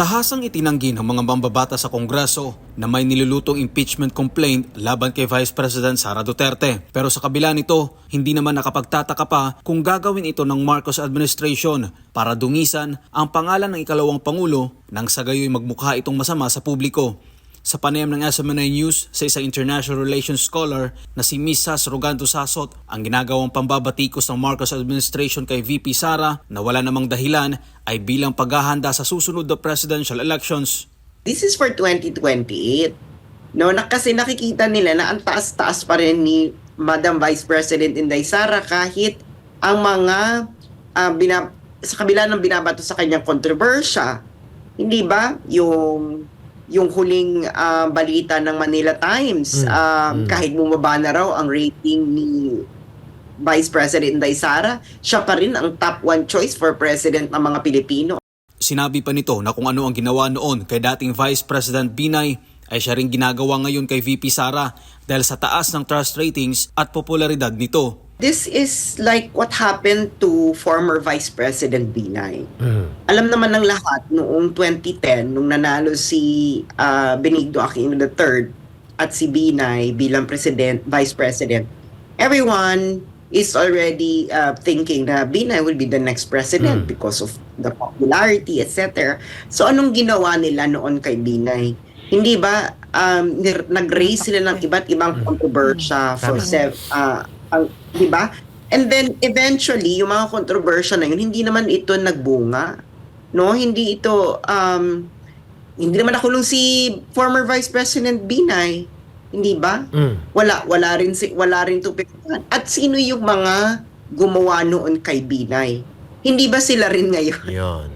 Tahasang itinanggi ng mga mambabata sa Kongreso na may nilulutong impeachment complaint laban kay Vice President Sara Duterte. Pero sa kabila nito, hindi naman nakapagtataka pa kung gagawin ito ng Marcos administration para dungisan ang pangalan ng ikalawang Pangulo nang sa gayoy magmukha itong masama sa publiko. Sa panayam ng SMNI News sa isang international relations scholar na si Ms. Sas Roganto Sasot, ang ginagawang pambabatikos ng Marcos administration kay VP Sara na wala namang dahilan ay bilang paghahanda sa susunod na presidential elections. This is for 2028. No, kasi nakikita nila na ang taas-taas pa rin ni Madam Vice President Inday Sara kahit ang mga sa kabila ng binabato sa kanyang kontrobersya. Hindi ba? Yung huling balita ng Manila Times, kahit bumaba na raw ang rating ni Vice President Inday Sara, siya pa rin ang top 1 choice for president ng mga Pilipino. Sinabi pa nito na kung ano ang ginawa noon kay dating Vice President Binay ay siya rin ginagawa ngayon kay VP Sara dahil sa taas ng trust ratings at popularidad nito. This is like what happened to former Vice President Binay. Alam naman ng lahat, noong 2010, nung nanalo si Benigno Aquino III at si Binay bilang Vice President, everyone is already thinking na Binay will be the next president because of the popularity, etc. So anong ginawa nila noon kay Binay? Hindi ba nag-raise sila ng iba't ibang kontrobersya for di ba? And then eventually yung mga kontrobersya na yun, hindi naman ito nagbunga. No, hindi ito hindi naman nakulong si former Vice President Binay. Hindi ba? Wala rin tupikan. At sino yung mga gumawa noon kay Binay? Hindi ba sila rin ngayon? Yon.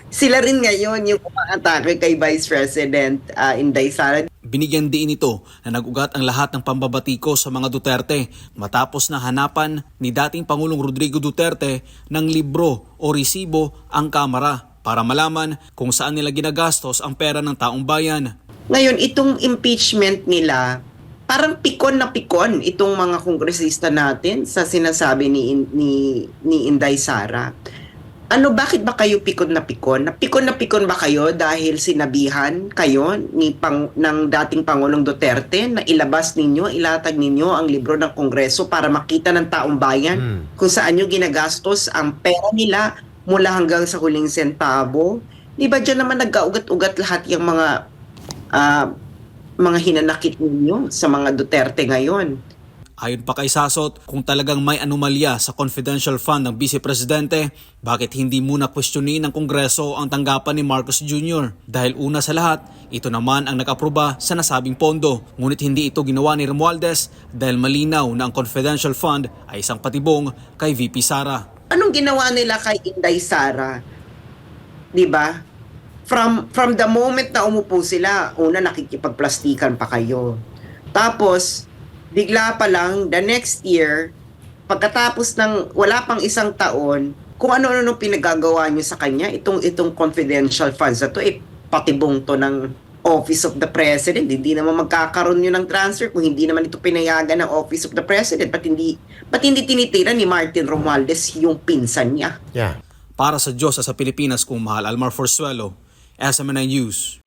Sila rin ngayon yung umatake kay Vice President Inday Sara. Binigyan din ito na nag-ugat ang lahat ng pambabatiko sa mga Duterte matapos na hanapan ni dating Pangulong Rodrigo Duterte ng libro o resibo ang Kamara para malaman kung saan nila ginagastos ang pera ng taong bayan. Ngayon, itong impeachment nila, parang pikon na pikon itong mga kongresista natin sa sinasabi ni Inday Sara. Bakit ba kayo pikon na pikon? Pikon na pikon ba kayo dahil sinabihan kayo ng dating Pangulong Duterte na ilatag ninyo ang libro ng Kongreso para makita ng taong bayan kung saan nyo ginagastos ang pera nila mula hanggang sa huling sentabo? Di ba dyan naman nag-augat-ugat lahat yung mga hinanakit ninyo sa mga Duterte ngayon? Ayon pa kay Sasot, kung talagang may anomalya sa confidential fund ng Vice Presidente, bakit hindi muna kwestiyonin ng Kongreso ang tanggapan ni Marcos Jr.? Dahil una sa lahat, ito naman ang nag-aproba sa nasabing pondo. Ngunit hindi ito ginawa ni Romualdez dahil malinaw na ang confidential fund ay isang patibong kay VP Sara. Anong ginawa nila kay Inday Sara? Di ba? From the moment na umupo sila, una nakikipagplastikan pa kayo. Tapos, bigla pa lang, the next year, pagkatapos ng wala pang isang taon, kung ano-ano pinagagawa nyo sa kanya, itong confidential funds na to, patibong to ng Office of the President. Hindi naman magkakaroon yun ng transfer kung hindi naman ito pinayagan ng Office of the President. Ba't hindi tinitira ni Martin Romualdez yung pinsan niya? Para sa Diyos sa Pilipinas, kung mahal, Almar Forzuelo, SMNI News.